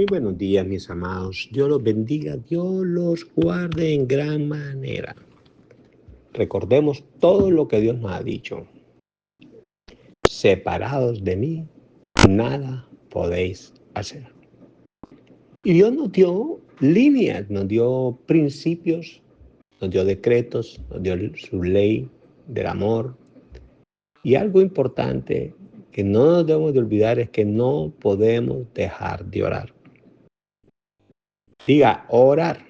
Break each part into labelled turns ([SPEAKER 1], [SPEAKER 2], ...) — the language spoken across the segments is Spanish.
[SPEAKER 1] Muy buenos días, mis amados. Dios los bendiga, Dios los guarde en gran manera. Recordemos todo lo que Dios nos ha dicho. Separados de mí, nada podéis hacer. Y Dios nos dio líneas, nos dio principios, nos dio decretos, nos dio su ley del amor. Y algo importante que no nos debemos de olvidar es que no podemos dejar de orar. Diga, orar.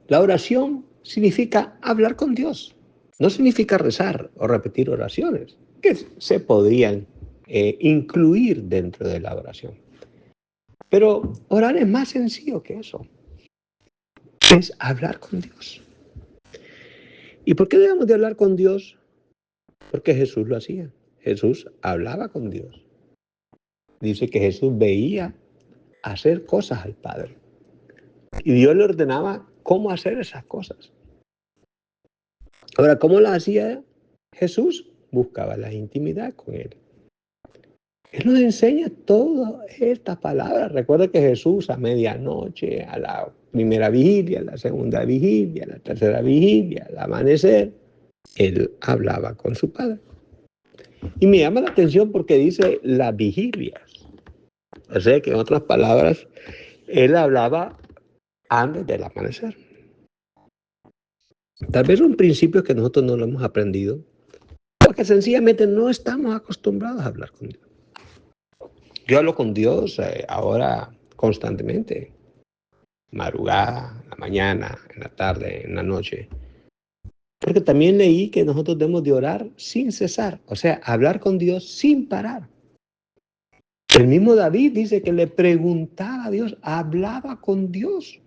[SPEAKER 1] La oración significa hablar con Dios. No significa rezar o repetir oraciones, que se podrían incluir dentro de la oración. Pero orar es más sencillo que eso. Es hablar con Dios. ¿Y por qué debemos de hablar con Dios? Porque Jesús lo hacía. Jesús hablaba con Dios. Dice que Jesús veía hacer cosas al Padre. Y Dios le ordenaba cómo hacer esas cosas. Ahora, ¿cómo las hacía Jesús? Buscaba la intimidad con Él. Él nos enseña todas estas palabras. Recuerda que Jesús a medianoche, a la primera vigilia, a la segunda vigilia, a la tercera vigilia, al amanecer, Él hablaba con su Padre. Y me llama la atención porque dice las vigilias. O sea que en otras palabras, Él hablaba antes del amanecer. Tal vez un principio que nosotros no lo hemos aprendido, porque sencillamente no estamos acostumbrados a hablar con Dios. Yo hablo con Dios ahora constantemente, madrugada, en la mañana, en la tarde, en la noche. Porque también leí que nosotros debemos de orar sin cesar, o sea, hablar con Dios sin parar. El mismo David dice que le preguntaba a Dios, hablaba con Dios.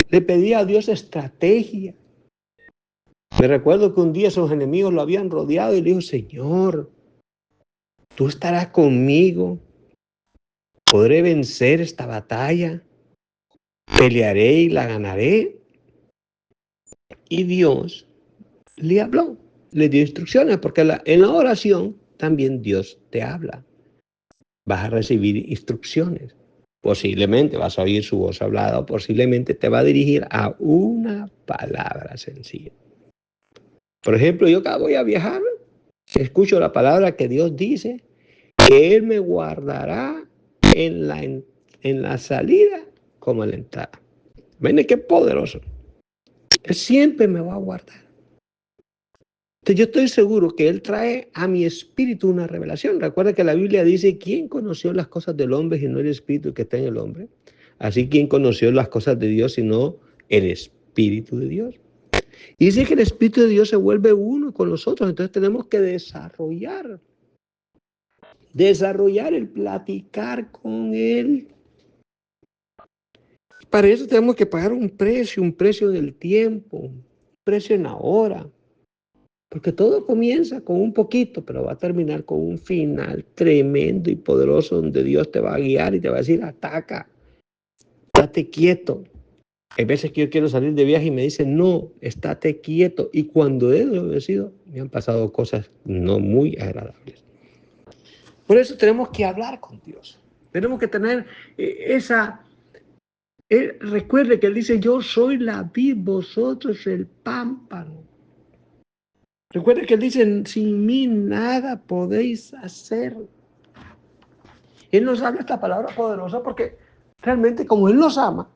[SPEAKER 1] Le pedía a Dios estrategia. Me recuerdo que un día sus enemigos lo habían rodeado y le dijo, Señor, tú estarás conmigo. ¿Podré vencer esta batalla? ¿Pelearé y la ganaré? Y Dios le habló, le dio instrucciones, porque en la oración también Dios te habla. Vas a recibir instrucciones. Posiblemente vas a oír su voz hablada o posiblemente te va a dirigir a una palabra sencilla. Por ejemplo, yo acá voy a viajar, escucho la palabra que Dios dice, que Él me guardará en la salida como en la entrada. ¿Ven qué poderoso? Él siempre me va a guardar. Entonces yo estoy seguro que Él trae a mi espíritu una revelación. Recuerda que la Biblia dice, ¿quién conoció las cosas del hombre sino el espíritu que está en el hombre? Así, ¿quién conoció las cosas de Dios sino el espíritu de Dios? Y dice que el espíritu de Dios se vuelve uno con nosotros. Entonces tenemos que desarrollar el platicar con Él. Para eso tenemos que pagar un precio del tiempo, un precio en la hora. Porque todo comienza con un poquito, pero va a terminar con un final tremendo y poderoso donde Dios te va a guiar y te va a decir, ataca, estate quieto. Hay veces que yo quiero salir de viaje y me dicen, no, estate quieto. Y cuando he obedecido, me han pasado cosas no muy agradables. Por eso tenemos que hablar con Dios. Tenemos que tener recuerde que Él dice, yo soy la vid, vosotros el pámpano. Recuerde que Él dice, sin mí nada podéis hacer. Él nos habla esta palabra poderosa porque realmente como Él nos ama,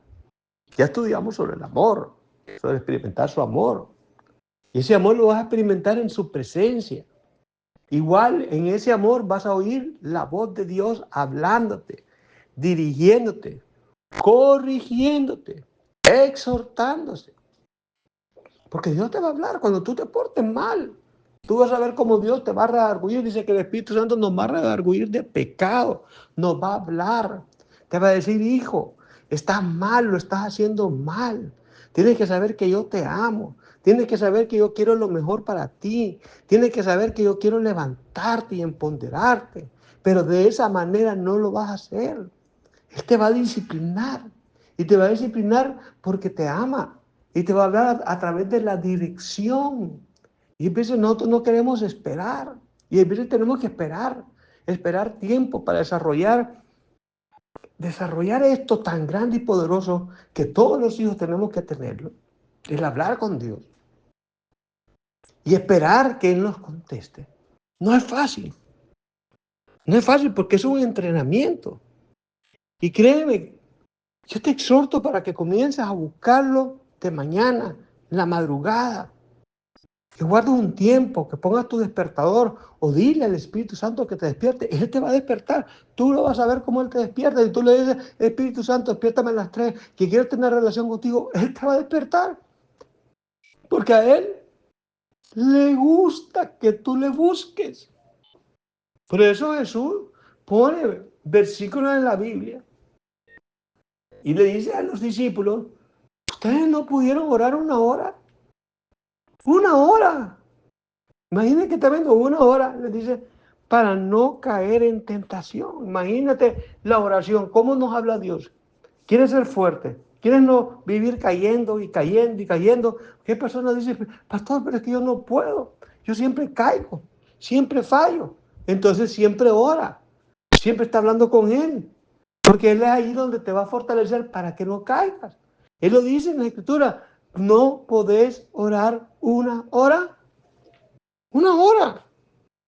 [SPEAKER 1] ya estudiamos sobre el amor, sobre experimentar su amor. Y ese amor lo vas a experimentar en su presencia. Igual en ese amor vas a oír la voz de Dios hablándote, dirigiéndote, corrigiéndote, exhortándose. Porque Dios te va a hablar cuando tú te portes mal. Tú vas a ver cómo Dios te va a redarguir. Dice que el Espíritu Santo nos va a redarguir de pecado. Nos va a hablar. Te va a decir, hijo, estás mal, lo estás haciendo mal. Tienes que saber que yo te amo. Tienes que saber que yo quiero lo mejor para ti. Tienes que saber que yo quiero levantarte y empoderarte. Pero de esa manera no lo vas a hacer. Él te va a disciplinar. Y te va a disciplinar porque te ama. Y te va a hablar a través de la dirección. Y a veces nosotros no queremos esperar. Y a veces tenemos que esperar tiempo para desarrollar desarrollar esto tan grande y poderoso que todos los hijos tenemos que tenerlo, el hablar con Dios y esperar que Él nos conteste. No es fácil. No es fácil porque es un entrenamiento. Y créeme, yo te exhorto para que comiences a buscarlo de mañana, en la madrugada. Que guardes un tiempo, que pongas tu despertador o dile al Espíritu Santo que te despierte. Él te va a despertar. Tú lo vas a ver cómo Él te despierta. Y tú le dices, Espíritu Santo, despiértame a las 3, que quiero tener relación contigo. Él te va a despertar. Porque a Él le gusta que tú le busques. Por eso Jesús pone versículos en la Biblia y le dice a los discípulos, ustedes no pudieron orar una hora. Una hora. Imagínate que está viendo una hora, le dice, para no caer en tentación. Imagínate la oración, cómo nos habla Dios. ¿Quieres ser fuerte? ¿Quieres no vivir cayendo y cayendo y cayendo? ¿Qué persona dice, pastor, pero es que yo no puedo? Yo siempre caigo, siempre fallo. Entonces siempre ora, siempre está hablando con Él. Porque Él es ahí donde te va a fortalecer para que no caigas. Él lo dice en la Escritura, no podés orar una hora. Una hora.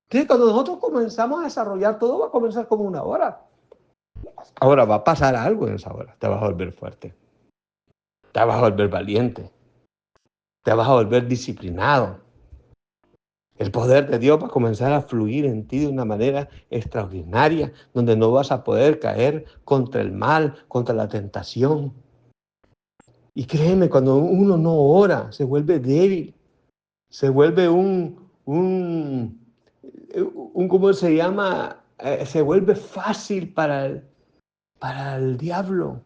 [SPEAKER 1] Entonces, cuando nosotros comenzamos a desarrollar, todo va a comenzar como una hora. Ahora va a pasar algo en esa hora. Te vas a volver fuerte. Te vas a volver valiente. Te vas a volver disciplinado. El poder de Dios va a comenzar a fluir en ti de una manera extraordinaria, donde no vas a poder caer contra el mal, contra la tentación. Y créeme, cuando uno no ora, se vuelve débil. Se vuelve ¿cómo se llama? Se vuelve fácil para el diablo.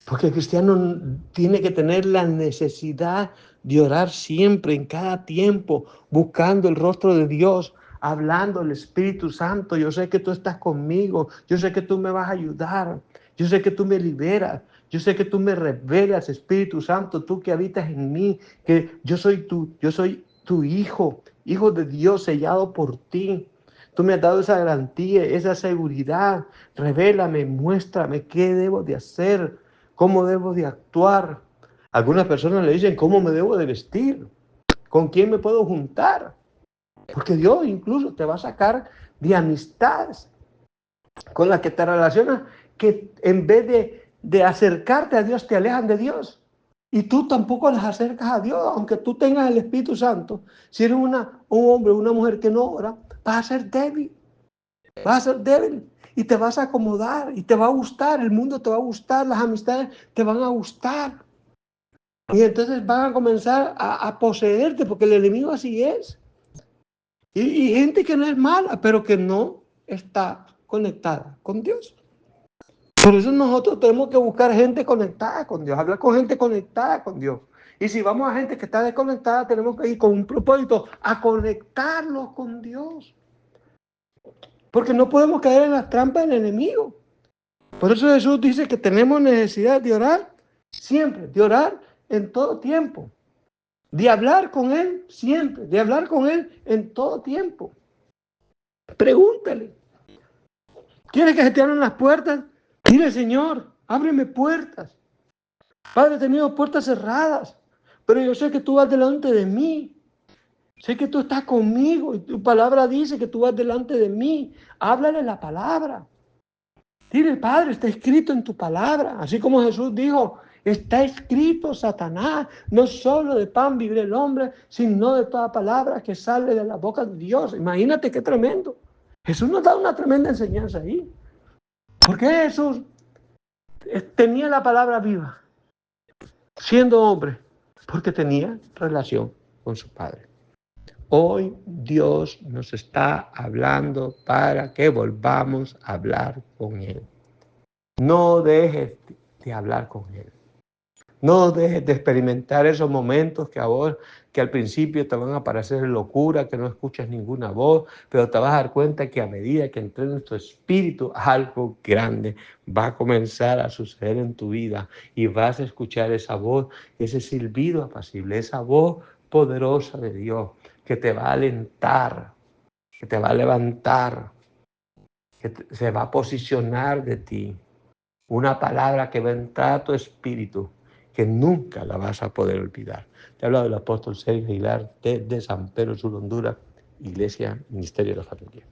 [SPEAKER 1] Porque el cristiano tiene que tener la necesidad de orar siempre, en cada tiempo, buscando el rostro de Dios, hablando al Espíritu Santo. Yo sé que tú estás conmigo, yo sé que tú me vas a ayudar, yo sé que tú me liberas, yo sé que tú me revelas, Espíritu Santo, tú que habitas en mí, que yo soy tu hijo, hijo de Dios sellado por ti. Tú me has dado esa garantía, esa seguridad. Revélame, muéstrame qué debo de hacer, cómo debo de actuar. Algunas personas le dicen cómo me debo de vestir, con quién me puedo juntar. Porque Dios incluso te va a sacar de amistades con las que te relacionas, que en vez de acercarte a Dios, te alejan de Dios. Y tú tampoco las acercas a Dios, aunque tú tengas el Espíritu Santo. Si eres un hombre o una mujer que no ora, vas a ser débil. Vas a ser débil y te vas a acomodar y te va a gustar, el mundo te va a gustar, las amistades te van a gustar. Y entonces van a comenzar a poseerte porque el enemigo así es. Y gente que no es mala, pero que no está conectada con Dios. Por eso nosotros tenemos que buscar gente conectada con Dios, hablar con gente conectada con Dios. Y si vamos a gente que está desconectada, tenemos que ir con un propósito a conectarlos con Dios. Porque no podemos caer en las trampas del enemigo. Por eso Jesús dice que tenemos necesidad de orar siempre, de orar en todo tiempo, de hablar con Él siempre, de hablar con Él en todo tiempo. Pregúntale, ¿quieres que se te abran las puertas? Dile, Señor, ábreme puertas. Padre, he tenido puertas cerradas, pero yo sé que tú vas delante de mí. Sé que tú estás conmigo y tu palabra dice que tú vas delante de mí. Háblale la palabra. Dile, Padre, está escrito en tu palabra. Así como Jesús dijo, está escrito, Satanás, no solo de pan vivirá el hombre, sino de toda palabra que sale de la boca de Dios. Imagínate qué tremendo. Jesús nos da una tremenda enseñanza ahí. ¿Por qué Jesús tenía la palabra viva, siendo hombre? Porque tenía relación con su Padre. Hoy Dios nos está hablando para que volvamos a hablar con Él. No dejes de hablar con Él. No dejes de experimentar esos momentos que al principio te van a parecer locura, que no escuchas ninguna voz, pero te vas a dar cuenta que a medida que entre en tu espíritu, algo grande va a comenzar a suceder en tu vida y vas a escuchar esa voz, ese silbido apacible, esa voz poderosa de Dios que te va a alentar, que te va a levantar, se va a posicionar de ti. Una palabra que va a entrar a tu espíritu, que nunca la vas a poder olvidar. Te he hablado del apóstol Sergio Aguilar de San Pedro Sula, Honduras, Iglesia, Ministerio de la Familia.